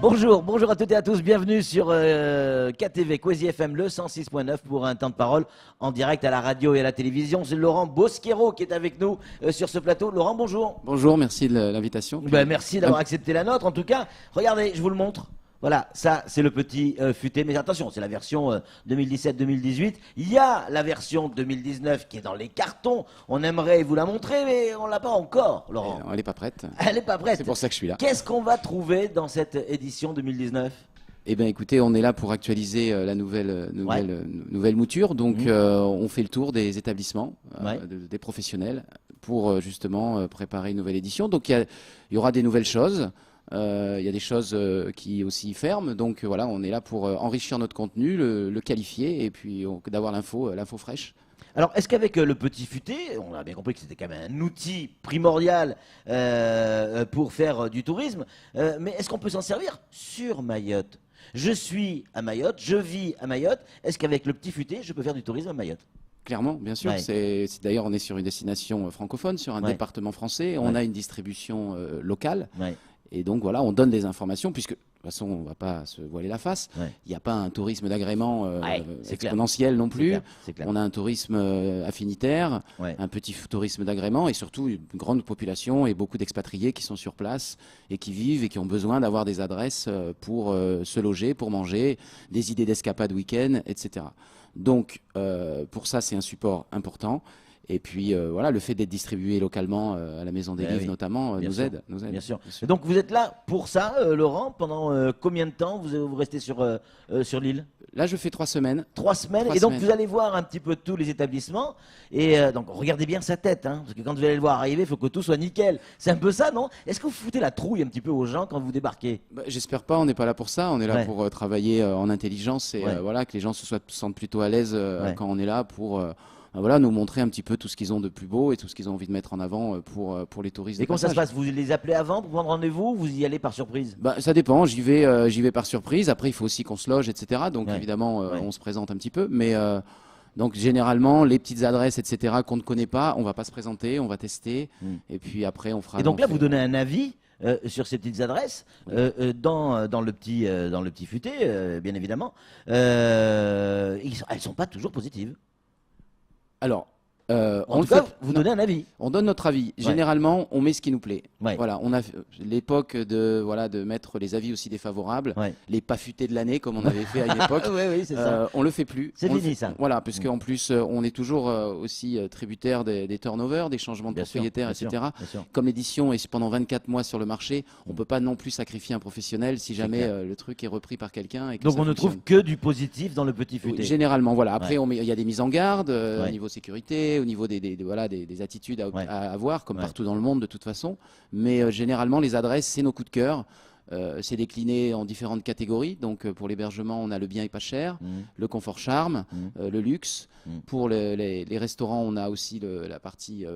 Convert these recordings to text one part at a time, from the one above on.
Bonjour, bonjour à toutes et à tous, bienvenue sur KTV Quasi FM le 106.9 pour un temps de parole en direct à la radio et à la télévision. C'est Laurent Bosquero qui est avec nous sur ce plateau. Laurent, bonjour. Bonjour, merci de l'invitation. Ben, merci d'avoir accepté la nôtre. En tout cas, regardez, je vous le montre. Voilà, ça c'est le petit futé, mais attention, c'est la version 2017-2018. Il y a la version 2019 qui est dans les cartons. On aimerait vous la montrer, mais on l'a pas encore, Laurent. Elle n'est pas prête. Elle n'est pas prête. C'est pour ça que je suis là. Qu'est-ce qu'on va trouver dans cette édition 2019 ? Eh bien, écoutez, on est là pour actualiser la nouvelle mouture. Donc, on fait le tour des établissements, des professionnels, pour justement préparer une nouvelle édition. Donc, il y aura des nouvelles choses. Il y a des choses qui aussi ferment, donc voilà, on est là pour enrichir notre contenu, le qualifier et puis d'avoir l'info fraîche. Alors, est-ce qu'avec le petit futé, on a bien compris que c'était quand même un outil primordial pour faire du tourisme, mais est-ce qu'on peut s'en servir sur Mayotte ? Je suis à Mayotte, je vis à Mayotte, est-ce qu'avec le petit futé, je peux faire du tourisme à Mayotte ? Clairement, bien sûr. Ouais. D'ailleurs, on est sur une destination francophone, sur un département français, on a une distribution locale. Ouais. Et donc voilà, on donne des informations, puisque de toute façon, on ne va pas se voiler la face. Il n'y a pas un tourisme d'agrément exponentiel non plus. C'est clair. On a un tourisme affinitaire, un petit tourisme d'agrément et surtout une grande population et beaucoup d'expatriés qui sont sur place et qui vivent et qui ont besoin d'avoir des adresses pour se loger, pour manger, des idées d'escapade week-end, etc. Donc pour ça, c'est un support important. Et puis voilà, le fait d'être distribué localement à la Maison des Livres notamment nous aide. Bien sûr. Et donc vous êtes là pour ça, Laurent, pendant combien de temps vous restez sur l'île ? Là, je fais 3 semaines. 3 semaines. Et donc vous allez voir un petit peu tous les établissements. Et donc regardez bien sa tête, hein, parce que quand vous allez le voir arriver, il faut que tout soit nickel. C'est un peu ça, non ? Est-ce que vous foutez la trouille un petit peu aux gens quand vous débarquez ? J'espère pas, on n'est pas là pour ça. On est là pour travailler en intelligence et voilà, que les gens se sentent plutôt à l'aise quand on est là pour... voilà, nous montrer un petit peu tout ce qu'ils ont de plus beau et tout ce qu'ils ont envie de mettre en avant pour les touristes. Et comment ça se passe ? Vous les appelez avant pour prendre rendez-vous ou vous y allez par surprise ? Ça dépend, j'y vais par surprise. Après, il faut aussi qu'on se loge, etc. Donc évidemment, on se présente un petit peu. Mais donc généralement, les petites adresses, etc. qu'on ne connaît pas, on va pas se présenter, on va tester. Et puis après, on fera... Et donc là, vous donnez un avis sur ces petites adresses dans le petit futé, bien évidemment. Elles sont pas toujours positives. Alors, en tout cas, vous donnez un avis. On donne notre avis. Généralement, on met ce qui nous plaît. Voilà, on a l'époque de mettre les avis aussi défavorables, les pas futés de l'année comme on avait fait à une époque. C'est ça. On le fait plus. C'est fini ça. Voilà, parce qu'en plus, on est toujours aussi tributaire des turnovers, des changements de propriétaires, etc. Comme l'édition est pendant 24 mois sur le marché, on peut pas non plus sacrifier un professionnel si jamais le truc est repris par quelqu'un. Donc on ne trouve que du positif dans le petit futé. Généralement, voilà. Après, il y a des mises en garde au niveau sécurité, au niveau des attitudes à avoir, comme partout dans le monde de toute façon. Mais généralement, les adresses, c'est nos coups de cœur. C'est décliné en différentes catégories. Donc pour l'hébergement, on a le bien et pas cher, le confort charme, le luxe. Pour les restaurants, on a aussi la partie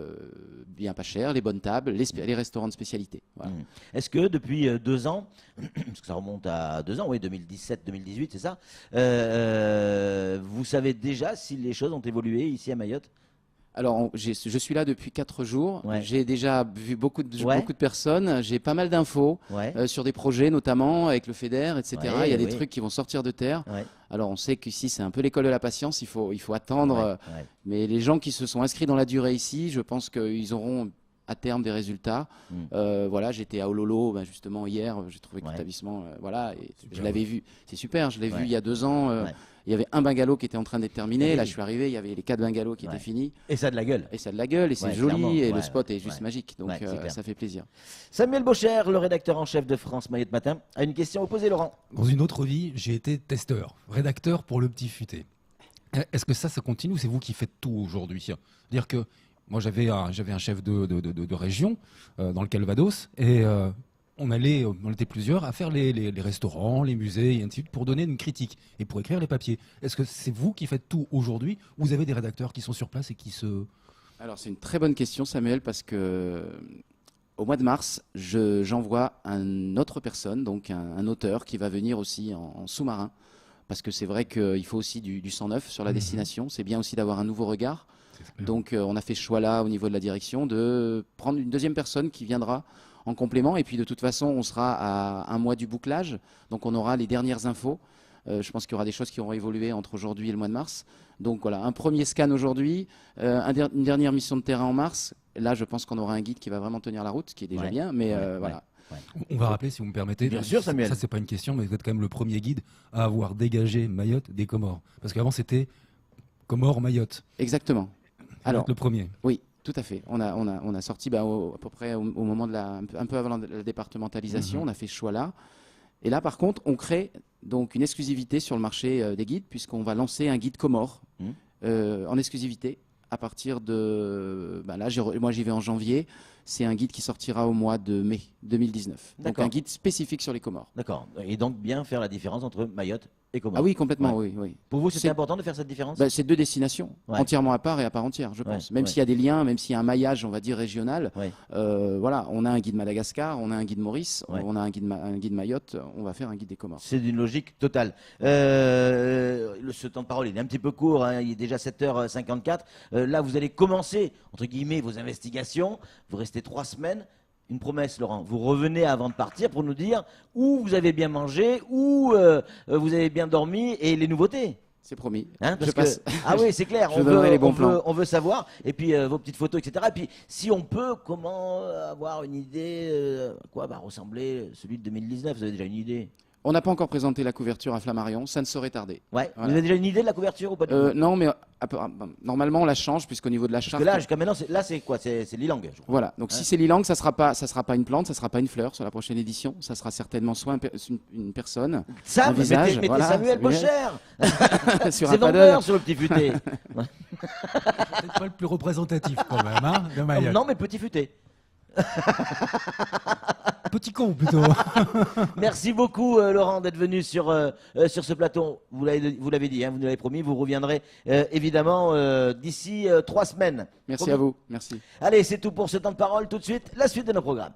bien pas cher, les bonnes tables, les restaurants de spécialité. Voilà. Est-ce que depuis 2 ans, parce que ça remonte à 2 ans, oui, 2017-2018, c'est ça, vous savez déjà si les choses ont évolué ici à Mayotte ? Alors, je suis là depuis 4 jours. J'ai déjà vu beaucoup de personnes. J'ai pas mal d'infos sur des projets, notamment avec le FEDER, etc. Il y a des trucs qui vont sortir de terre. Alors, on sait qu'ici, c'est un peu l'école de la patience. Il faut attendre. Mais les gens qui se sont inscrits dans la durée ici, je pense qu'ils auront à terme des résultats. Voilà, j'étais à Ololo justement hier. J'ai trouvé que l'établissement, je l'avais vu. C'est super. Je l'ai vu il y a 2 ans. Il y avait un bungalow qui était en train d'être terminé. Là, je suis arrivé, il y avait les 4 bungalows qui étaient finis. Et ça a de la gueule. Et ça a de la gueule, et c'est joli, et le spot est juste magique. Donc, ça fait plaisir. Samuel Baucher, le rédacteur en chef de France Mayotte Matin, a une question à poser, Laurent. Dans une autre vie, j'ai été testeur, rédacteur pour le petit futé. Est-ce que ça continue ou c'est vous qui faites tout aujourd'hui ? C'est-à-dire que moi, j'avais un chef de région dans le Calvados, et on était plusieurs à faire les restaurants, les musées et ainsi de suite pour donner une critique et pour écrire les papiers. Est-ce que c'est vous qui faites tout aujourd'hui ou vous avez des rédacteurs qui sont sur place et qui se... Alors c'est une très bonne question, Samuel, parce que au mois de mars, j'envoie une autre personne, donc un auteur qui va venir aussi en sous-marin, parce que c'est vrai qu'il faut aussi du sang neuf sur la destination. C'est bien aussi d'avoir un nouveau regard. Donc on a fait ce choix-là au niveau de la direction de prendre une deuxième personne qui viendra en complément. Et puis de toute façon, on sera à un mois du bouclage. Donc on aura les dernières infos. Je pense qu'il y aura des choses qui auront évolué entre aujourd'hui et le mois de mars. Donc voilà, un premier scan aujourd'hui, une dernière mission de terrain en mars. Là, je pense qu'on aura un guide qui va vraiment tenir la route, ce qui est déjà bien. Mais voilà. On va rappeler, si vous me permettez. Bien sûr, Samuel. Ça, c'est pas une question, mais vous êtes quand même le premier guide à avoir dégagé Mayotte des Comores. Parce qu'avant, c'était Comores-Mayotte. Exactement. Alors, le premier. Oui. Tout à fait. On a sorti à peu près au moment de un peu avant la départementalisation, on a fait ce choix-là. Et là, par contre, on crée donc une exclusivité sur le marché des guides, puisqu'on va lancer un guide Comores en exclusivité à partir de. Là, moi, j'y vais en janvier. C'est un guide qui sortira au mois de mai 2019. Donc un guide spécifique sur les Comores. D'accord. Et donc bien faire la différence entre Mayotte et Comores. Ah oui, complètement, oui. Pour vous, c'était important de faire cette différence? C'est deux destinations, entièrement à part et à part entière, je pense. Même s'il y a des liens, même s'il y a un maillage, on va dire, régional. Voilà, on a un guide Madagascar, on a un guide Maurice, on a un guide Mayotte, on va faire un guide des Comores. C'est d'une logique totale. Ce temps de parole, il est un petit peu court, hein, il est déjà 7h54. Là, vous allez commencer, entre guillemets, vos investigations. Vous restez 3 semaines. Une promesse, Laurent. Vous revenez avant de partir pour nous dire où vous avez bien mangé, où vous avez bien dormi et les nouveautés. C'est promis. Hein, ah oui, c'est clair. On veut savoir. Et puis vos petites photos, etc. Et puis, si on peut, comment avoir une idée à quoi va ressembler celui de 2019? Vous avez déjà une idée? On n'a pas encore présenté la couverture à Flammarion, ça ne saurait tarder. Ouais. Voilà. Vous avez déjà une idée de la couverture ou pas du tout? Non, mais normalement on la change puisqu'au niveau de la charte. Parce que là, jusqu'à maintenant, là c'est quoi? C'est l'ilang. Voilà. Donc si c'est l'ilang, ça sera pas une plante, ça sera pas une fleur sur la prochaine édition. Ça sera certainement soit une personne, un visage. Mettez Samuel Bocher sur un vendeur sur le petit futé. Peut-être pas le plus représentatif quand même, hein, de Mayotte. Non, mais petit futé. Petit con plutôt. Merci beaucoup Laurent d'être venu sur ce plateau. Vous l'avez dit, hein, vous nous l'avez promis, vous reviendrez évidemment d'ici 3 semaines. Merci à vous, merci. Allez, c'est tout pour ce temps de parole. Tout de suite, la suite de nos programmes.